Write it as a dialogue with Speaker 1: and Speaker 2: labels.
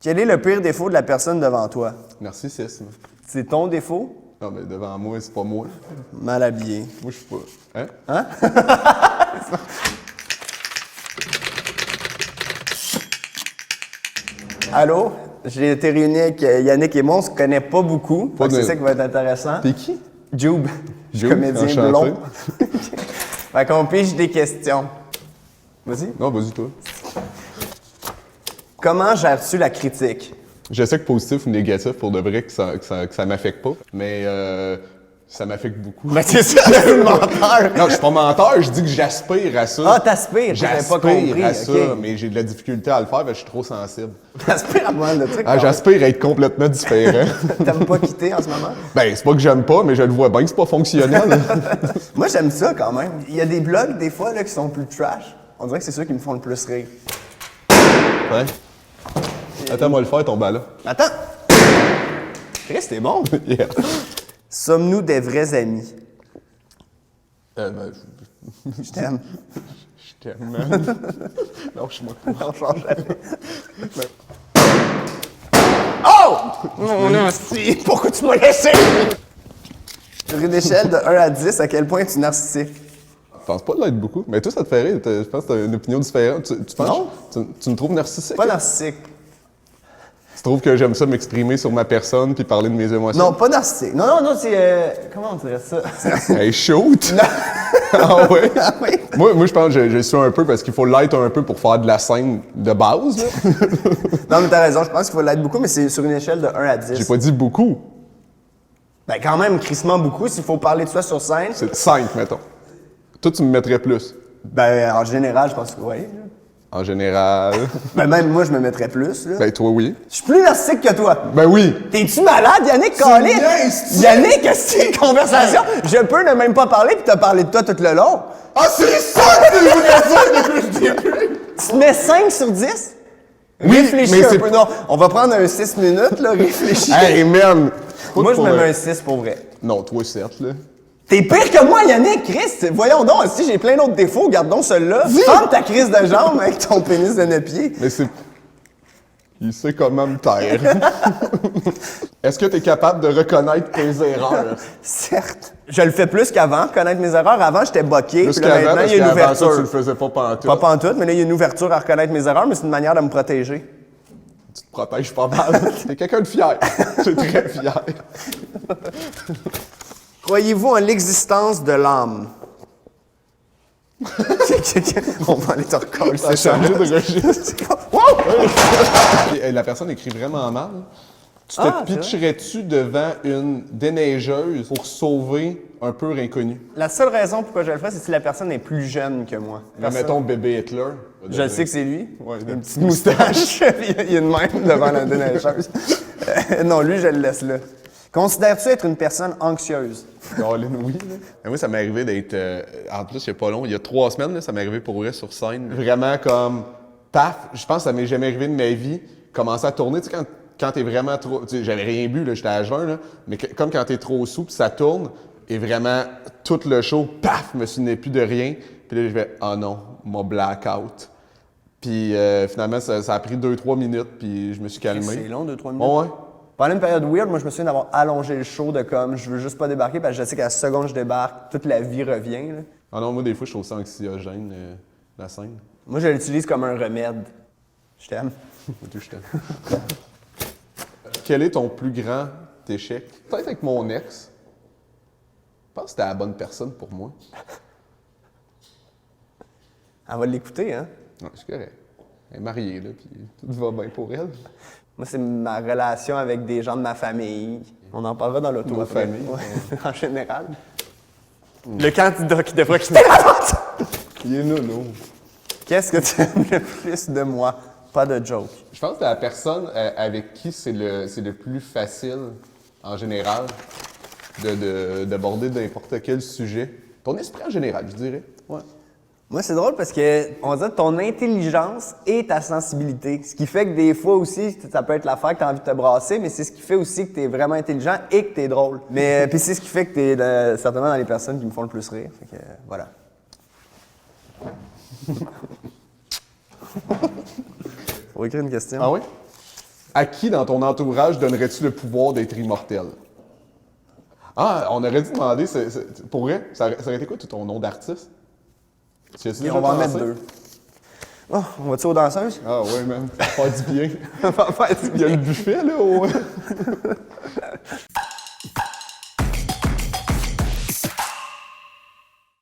Speaker 1: Quel est le pire défaut de la personne devant toi?
Speaker 2: Narcissisme.
Speaker 1: C'est ton défaut?
Speaker 2: Non, mais devant moi, c'est pas moi.
Speaker 1: Mal habillé.
Speaker 2: Moi, je suis pas. Hein?
Speaker 1: Hein? Allô? J'ai été réuni avec Yannick et moi, on se connaît pas beaucoup. C'est ça qui va être intéressant.
Speaker 2: T'es qui?
Speaker 1: Joub.
Speaker 2: Joub,
Speaker 1: Comédien
Speaker 2: enchanté.
Speaker 1: blond. Fait qu'on pige des questions. Vas-y.
Speaker 2: Non, vas-y, toi.
Speaker 1: Comment gères-tu la critique?
Speaker 2: Je sais que positif ou négatif, pour de vrai, que ça m'affecte pas. Mais ça m'affecte beaucoup.
Speaker 1: Ben c'est ça, je suis menteur.
Speaker 2: Non, je suis pas menteur, je dis que j'aspire à ça.
Speaker 1: Ah, t'aspires, j'avais pas compris.
Speaker 2: J'aspire à ça,
Speaker 1: ok.
Speaker 2: mais j'ai de la difficulté à le faire parce que je suis trop sensible.
Speaker 1: T'aspires à mal de trucs.
Speaker 2: Ah, j'aspire à être complètement différent.
Speaker 1: T'aimes pas quitter en ce moment?
Speaker 2: Ben, c'est pas que j'aime pas, mais je le vois bien que c'est pas fonctionnel.
Speaker 1: Moi, j'aime ça quand même. Il y a des blogs, des fois, là, qui sont plus trash. On dirait que c'est ceux qui me font le plus rire.
Speaker 2: Ouais. Attends, moi le faire, ton là.
Speaker 1: Attends! Chris, t'es bon!
Speaker 2: Yeah.
Speaker 1: Sommes-nous des vrais amis?
Speaker 2: Ben,
Speaker 1: Je t'aime.
Speaker 2: je t'aime, man. Non, je suis moi.
Speaker 1: On change jamais. Oh! Mon hostie! Pourquoi tu m'as laissé? Sur une échelle de 1 à 10, à quel point es-tu narcissique?
Speaker 2: Je pense pas l'être beaucoup. Mais toi, ça te fait rire. Je pense que t'as une opinion différente. Tu penses?
Speaker 1: Non.
Speaker 2: Tu me trouves narcissique?
Speaker 1: Pas narcissique.
Speaker 2: Tu trouves que j'aime ça m'exprimer sur ma personne puis parler de mes émotions?
Speaker 1: Non, pas narcissique. Non, c'est... comment on dirait ça?
Speaker 2: Hey, shoot! Ah ouais?
Speaker 1: Ah oui?
Speaker 2: Moi, je pense que je suis un peu parce qu'il faut l'être un peu pour faire de la scène de base. Là.
Speaker 1: Non, mais t'as raison, je pense qu'il faut l'être beaucoup, mais c'est sur une échelle de 1 à 10.
Speaker 2: J'ai pas dit beaucoup.
Speaker 1: Ben quand même, crissement beaucoup, s'il faut parler de ça sur scène.
Speaker 2: C'est 5, mettons. Toi, tu me mettrais plus.
Speaker 1: Ben en général, je pense que oui.
Speaker 2: En général.
Speaker 1: Ben même moi, je me mettrais plus, là.
Speaker 2: Ben, toi, oui.
Speaker 1: Je suis plus narcissique que toi.
Speaker 2: Ben oui.
Speaker 1: T'es-tu malade, Yannick Collin? Yannick, c'est une conversation. Je peux ne même pas parler puis t'as parlé de toi tout le long.
Speaker 2: Ah, c'est ça que tu voulais dire depuis le début!
Speaker 1: Tu te mets 5 sur 10?
Speaker 2: Oui,
Speaker 1: Réfléchis
Speaker 2: mais
Speaker 1: un
Speaker 2: c'est
Speaker 1: peu. Non, on va prendre un 6 minutes, là, réfléchis.
Speaker 2: Hey, man!
Speaker 1: Moi, je me mets un 6 pour vrai.
Speaker 2: Non, toi, 7, là.
Speaker 1: T'es pire que moi, Yannick, Chris! Voyons donc, si j'ai plein d'autres défauts, garde donc celui-là. Ferme ta crise de jambe avec ton pénis de 9 pieds.
Speaker 2: Mais c'est... Il sait comment me taire. Est-ce que tu es capable de reconnaître tes erreurs?
Speaker 1: Certes. Je le fais plus qu'avant, connaître mes erreurs. Avant, j'étais boqué.
Speaker 2: Plus
Speaker 1: Puis là,
Speaker 2: qu'avant,
Speaker 1: maintenant,
Speaker 2: parce
Speaker 1: il y a une
Speaker 2: qu'avant ça,
Speaker 1: ouverture.
Speaker 2: tu le faisais pas pantoute.
Speaker 1: Pas pantoute, mais là, il y a une ouverture à reconnaître mes erreurs, mais c'est une manière de me protéger.
Speaker 2: Tu te protèges pas mal. T'es quelqu'un de fier. T'es très fier.
Speaker 1: Croyez-vous en l'existence de l'âme? On va aller te recoller,
Speaker 2: Ça a
Speaker 1: c'est ça.
Speaker 2: changé de registre.
Speaker 1: Wow!
Speaker 2: Et la personne écrit vraiment mal. Tu te
Speaker 1: Ah, c'est
Speaker 2: pitcherais-tu devant une déneigeuse pour sauver un pur inconnu?
Speaker 1: La seule raison pourquoi je le ferais, c'est si la personne est plus jeune que moi.
Speaker 2: Mais mettons bébé Hitler.
Speaker 1: Je le sais que c'est lui.
Speaker 2: Ouais,
Speaker 1: Il a une petite moustache. Il y a une même devant la déneigeuse. Non, lui, je le laisse là. Considères-tu être une personne anxieuse?
Speaker 2: Colin, oui. Là. Mais moi, ça m'est arrivé d'être... en plus, il n'y a pas long, il y a 3 semaines, là, ça m'est arrivé pour vrai sur scène. Vraiment comme... Paf! Je pense que ça m'est jamais arrivé de ma vie. Commencer à tourner, tu sais, quand t'es vraiment trop... Tu sais, j'avais rien bu, là, j'étais à jeun, là. Mais comme quand t'es trop sous, puis ça tourne, et vraiment, tout le show, paf! Je me souvenais plus de rien. Puis là, je vais, oh non, mon blackout. Puis finalement, ça a pris 2-3 minutes, puis je me suis calmé.
Speaker 1: C'est long, 2-3 minutes.
Speaker 2: Oh, ouais.
Speaker 1: Pendant une période weird, moi, je me souviens d'avoir allongé le show de comme, je veux juste pas débarquer parce que je sais qu'à la seconde que je débarque, toute la vie revient. Là.
Speaker 2: Ah non, moi, des fois, je trouve ça anxiogène, la scène.
Speaker 1: Moi, je l'utilise comme un remède. Je t'aime.
Speaker 2: Tout, je t'aime. Quel est ton plus grand échec? Peut-être avec mon ex. Je pense que c'était la bonne personne pour moi.
Speaker 1: Elle va l'écouter, hein?
Speaker 2: Non, c'est correct. Elle est mariée, là, puis tout va bien pour elle.
Speaker 1: Moi, c'est ma relation avec des gens de ma famille. On en parlera dans l'auto.
Speaker 2: Nos
Speaker 1: après.
Speaker 2: familles.
Speaker 1: Ouais, en général. Le candidat qui devrait quitter la vente!
Speaker 2: Il est nono.
Speaker 1: Qu'est-ce que tu aimes le plus de moi? Pas de joke.
Speaker 2: Je pense que c'est la personne avec qui c'est le plus facile, en général, d'aborder n'importe quel sujet. Ton esprit en général, je dirais. Ouais.
Speaker 1: Moi, c'est drôle parce que on dit ton intelligence et ta sensibilité. Ce qui fait que des fois aussi, ça peut être l'affaire que tu as envie de te brasser, mais c'est ce qui fait aussi que tu es vraiment intelligent et que tu es drôle. Mais puis c'est ce qui fait que tu es certainement dans les personnes qui me font le plus rire. Fait que voilà. Faut écrire une question.
Speaker 2: Ah oui? À qui dans ton entourage donnerais-tu le pouvoir d'être immortel? Ah, on aurait dû demander, pour vrai, ça aurait été quoi ton nom d'artiste?
Speaker 1: Et on va en mettre 2. Oh, on va-tu aux danseuses?
Speaker 2: Ah ouais, man. Faire du bien.
Speaker 1: On va faire du
Speaker 2: Il y a le buffet, là,